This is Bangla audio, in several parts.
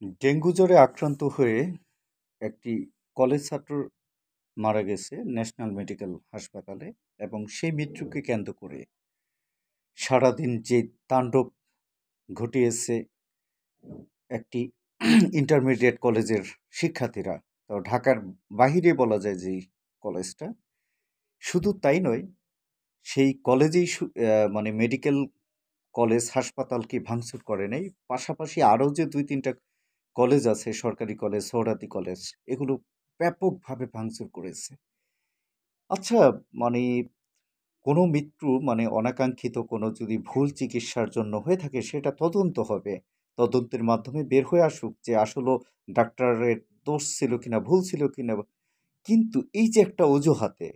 ডেঙ্গু জ্বরে আক্রান্ত হয়ে একটি কলেজ ছাত্র মারা গেছে ন্যাশনাল মেডিকেল হাসপাতালে। এবং সেই মৃত্যুকে কেন্দ্র করে সারাদিন যে তাণ্ডব ঘটিয়েছে একটি ইন্টারমিডিয়েট কলেজের শিক্ষার্থীরা। তো ঢাকার বাহিরে বলা যায় যে এই কলেজটা, শুধু তাই নয়, সেই কলেজেই মানে মেডিকেল কলেজ হাসপাতালকে ভাঙচুর করে নাই, পাশাপাশি আরও যে দুই তিনটা কলেজ আছে, সরকারি কলেজ, সোহরাদি কলেজ, এগুলো ব্যাপকভাবে ভাঙচুর করেছে। আচ্ছা, মানে কোনো মৃত্যু মানে অনাকাঙ্ক্ষিত কোনো যদি ভুল চিকিৎসার জন্য হয়ে থাকে, সেটা তদন্ত হবে। তদন্তের মাধ্যমে বের হয়ে আসুক যে আসলে ডাক্তারের দোষ ছিল কিনা, ভুল ছিল কিনা। কিন্তু এই যে একটা অজুহাতে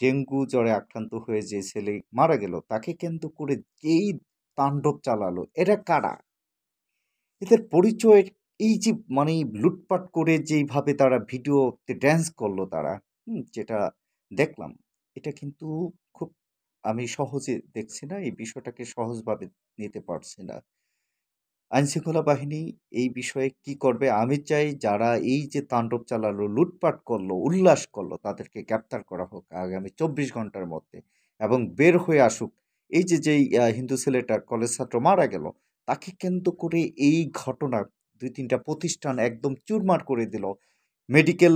ডেঙ্গু জ্বরে আক্রান্ত হয়ে যে ছেলে মারা গেল, তাকে কেন্দ্র করে যেই তাণ্ডব চালালো, এরা কারা? এদের পরিচয়, এই যে মানে লুটপাট করে যেইভাবে তারা ভিডিওতে ড্যান্স করলো তারা, যেটা দেখলাম, এটা কিন্তু খুব, আমি সহজে দেখছি না, এই বিষয়টাকে সহজভাবে নিতে পারছি না। আইনশৃঙ্খলা বাহিনী এই বিষয়ে কি করবে? আমি চাই যারা এই যে তাণ্ডব চালালো, লুটপাট করলো, উল্লাস করলো, তাদেরকে গ্রেপ্তার করা হোক আগামী 24 ঘন্টার মধ্যে, এবং বের হয়ে আসুক। এই যে যেই হিন্দু ছেলেটা কলেজ ছাত্র মারা গেল, তাকে কেন্দ্র করে এই ঘটনা দুই তিনটা প্রতিষ্ঠান একদম চুরমার করে দিল। মেডিকেল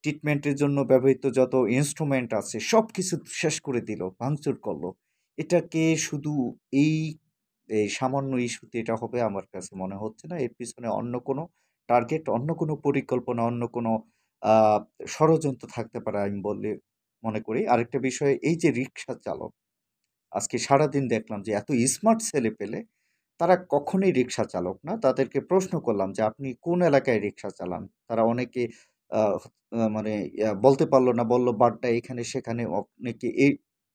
ট্রিটমেন্টের জন্য ব্যবহৃত যত ইনস্ট্রুমেন্ট আছে সব কিছু শেষ করে দিল, ভাঙচুর করলো। এটাকে শুধু এই এই সামান্য ইস্যুতে এটা হবে আমার কাছে মনে হচ্ছে না। এর পিছনে অন্য কোনো টার্গেট, অন্য কোনো পরিকল্পনা, অন্য কোনো আহ, ষড়যন্ত্র থাকতে পারে আমি বলে মনে করি। আরেকটা বিষয়, এই যে রিক্সা চালক, আজকে সারাদিন দেখলাম যে এত স্মার্ট ছেলে পেলে, তারা কখনোই রিক্সা চালক না। তাদেরকে প্রশ্ন করলাম যে আপনি কোন এলাকায় রিক্সা চালান, তারা অনেকে আহ, মানে বলতে পারলো না, বললো বাড্ডা, এখানে সেখানে, অনেকে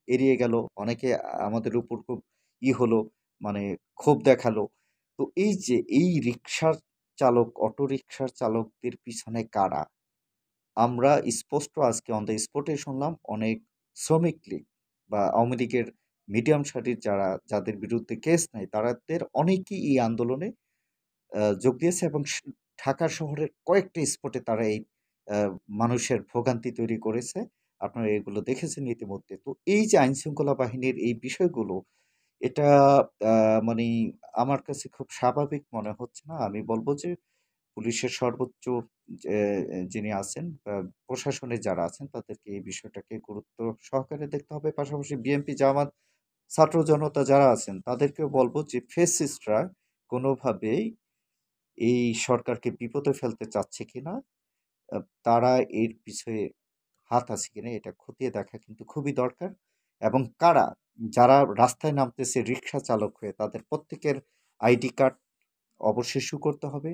এড়িয়ে গেল, অনেকে আমাদের উপর খুব হলো, মানে ক্ষোভ দেখালো। তো এই যে এই রিক্সার চালক, অটো রিক্সার চালকদের পিছনে কারা? আমরা স্পষ্ট আজকে অন দ্য স্পটে শুনলাম অনেক শ্রমিক লীগ বা আওয়ামী লীগের মিডিয়াম সারির যারা, যাদের বিরুদ্ধে কেস নাই, তাদের অনেকেই এই আন্দোলনে যোগ দিয়েছে, এবং ঢাকা শহরের কয়েকটা স্পটে তারা এই মানুষের ভোগান্তি তৈরি করেছে। আপনারা এগুলো দেখেছেন ইতিমধ্যে। তো এই যে আইন শৃঙ্খলা বাহিনীর এই বিষয়গুলো, এটা মানে আমার কাছে খুব স্বাভাবিক মনে হচ্ছে না। আমি বলবো যে পুলিশের সর্বোচ্চ যিনি আছেন, প্রশাসনে যারা আছেন, তাদেরকে এই বিষয়টাকে গুরুত্ব সহকারে দেখতে হবে। পাশাপাশি বিএনপি, জামাত, ছাত্র জনতা যারা আছেন, তাদেরকেও বলবো যে ফেসিস্টরা কোনোভাবেই এই সরকারকে বিপদে ফেলতে চাচ্ছে কিনা, তারা এর পিছনে হাত আছে কিনা, এটা খতিয়ে দেখা কিন্তু খুবই দরকার। এবং কারা, যারা রাস্তায় নামতেছে রিক্সা চালক হয়ে, তাদের প্রত্যেকের আইডি কার্ড অবশ্যই ইস্যু করতে হবে।